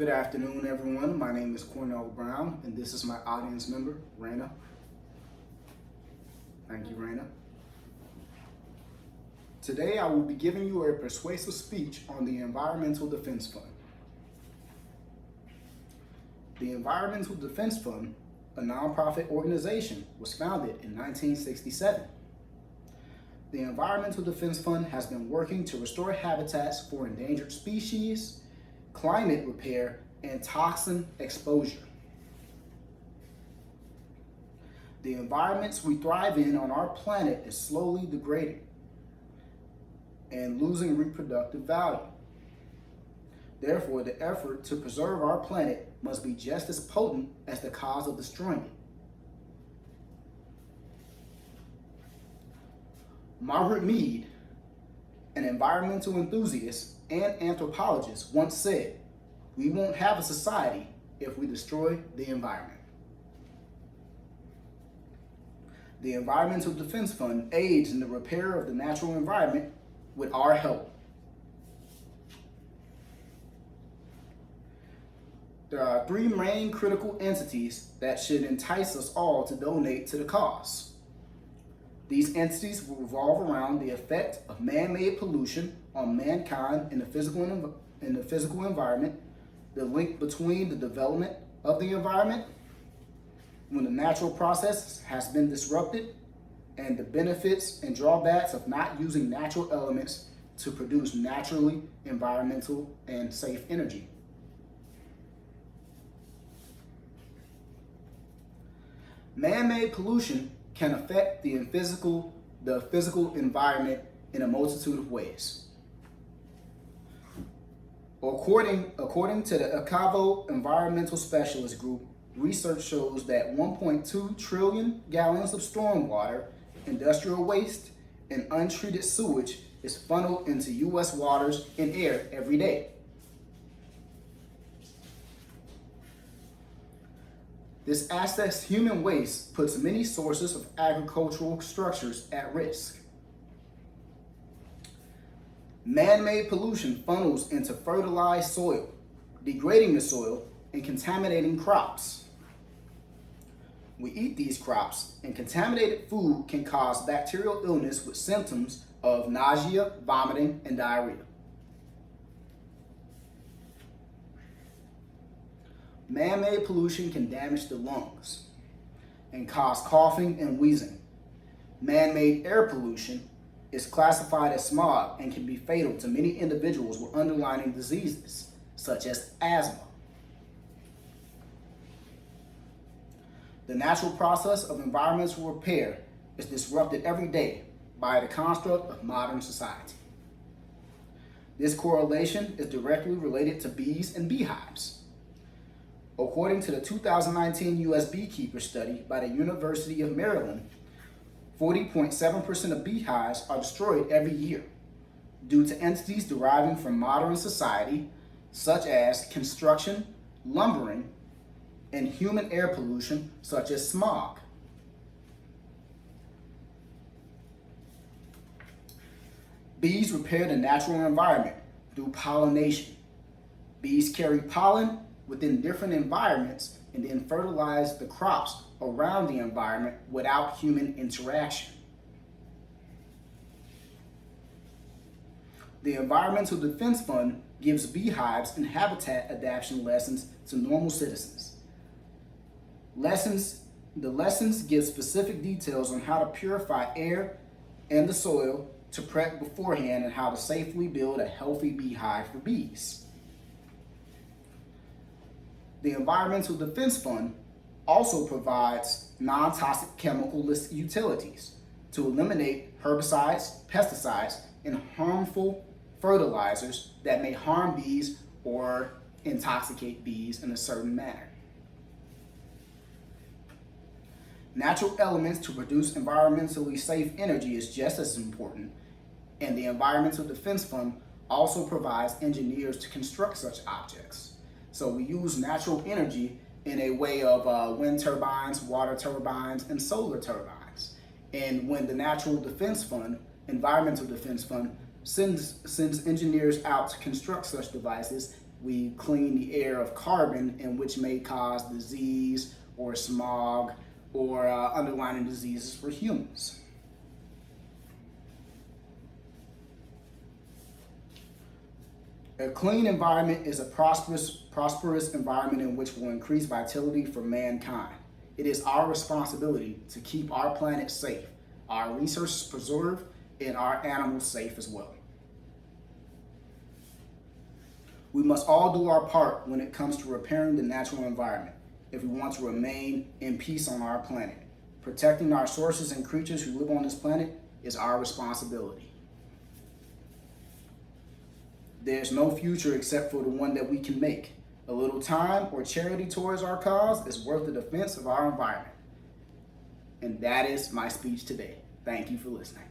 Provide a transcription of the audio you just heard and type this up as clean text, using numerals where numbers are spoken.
Good afternoon, everyone. My name is Cornell Brown, and this is my audience member, Raina. Thank you, Raina. Today, I will be giving you a persuasive speech on the Environmental Defense Fund. The Environmental Defense Fund, a nonprofit organization, was founded in 1967. The Environmental Defense Fund has been working to restore habitats for endangered species, climate repair, and toxin exposure. The environments we thrive in on our planet is slowly degrading and losing reproductive value. Therefore, the effort to preserve our planet must be just as potent as the cause of destroying it. Margaret Mead, an environmental enthusiast and anthropologist, once said, "We won't have a society if we destroy the environment." The Environmental Defense Fund aids in the repair of the natural environment with our help. There are three main critical entities that should entice us all to donate to the cause. These entities will revolve around the effect of man-made pollution on mankind in the physical environment, the link between the development of the environment when the natural process has been disrupted, and the benefits and drawbacks of not using natural elements to produce naturally environmental and safe energy. Man-made pollution can affect the physical environment in a multitude of ways. According to the Acavo Environmental Specialist Group, research shows that 1.2 trillion gallons of stormwater, industrial waste, and untreated sewage is funneled into U.S. waters and air every day. This excess human waste puts many sources of agricultural structures at risk. Man-made pollution funnels into fertilized soil, degrading the soil and contaminating crops. We eat these crops, and contaminated food can cause bacterial illness with symptoms of nausea, vomiting, and diarrhea. Man-made pollution can damage the lungs and cause coughing and wheezing. Man-made air pollution is classified as smog and can be fatal to many individuals with underlying diseases, such as asthma. The natural process of environmental repair is disrupted every day by the construct of modern society. This correlation is directly related to bees and beehives. According to the 2019 U.S. Beekeeper study by the University of Maryland, 40.7% of beehives are destroyed every year due to entities deriving from modern society, such as construction, lumbering, and human air pollution, such as smog. Bees repair the natural environment through pollination. Bees carry pollen within different environments and then fertilize the crops around the environment without human interaction. The Environmental Defense Fund gives beehives and habitat adaptation lessons to normal citizens. The lessons give specific details on how to purify air and the soil to prep beforehand and how to safely build a healthy beehive for bees. The Environmental Defense Fund also provides non-toxic chemical utilities to eliminate herbicides, pesticides, and harmful fertilizers that may harm bees or intoxicate bees in a certain manner. Natural elements to produce environmentally safe energy is just as important, and the Environmental Defense Fund also provides engineers to construct such objects. So we use natural energy in a way of wind turbines, water turbines, and solar turbines. And when the Environmental Defense Fund, sends engineers out to construct such devices, we clean the air of carbon, and which may cause disease or smog or underlying diseases for humans. A clean environment is a prosperous environment in which will increase vitality for mankind. It is our responsibility to keep our planet safe, our resources preserved, and our animals safe as well. We must all do our part when it comes to repairing the natural environment if we want to remain in peace on our planet. Protecting our sources and creatures who live on this planet is our responsibility. There's no future except for the one that we can make. A little time or charity towards our cause is worth the defense of our environment. And that is my speech today. Thank you for listening.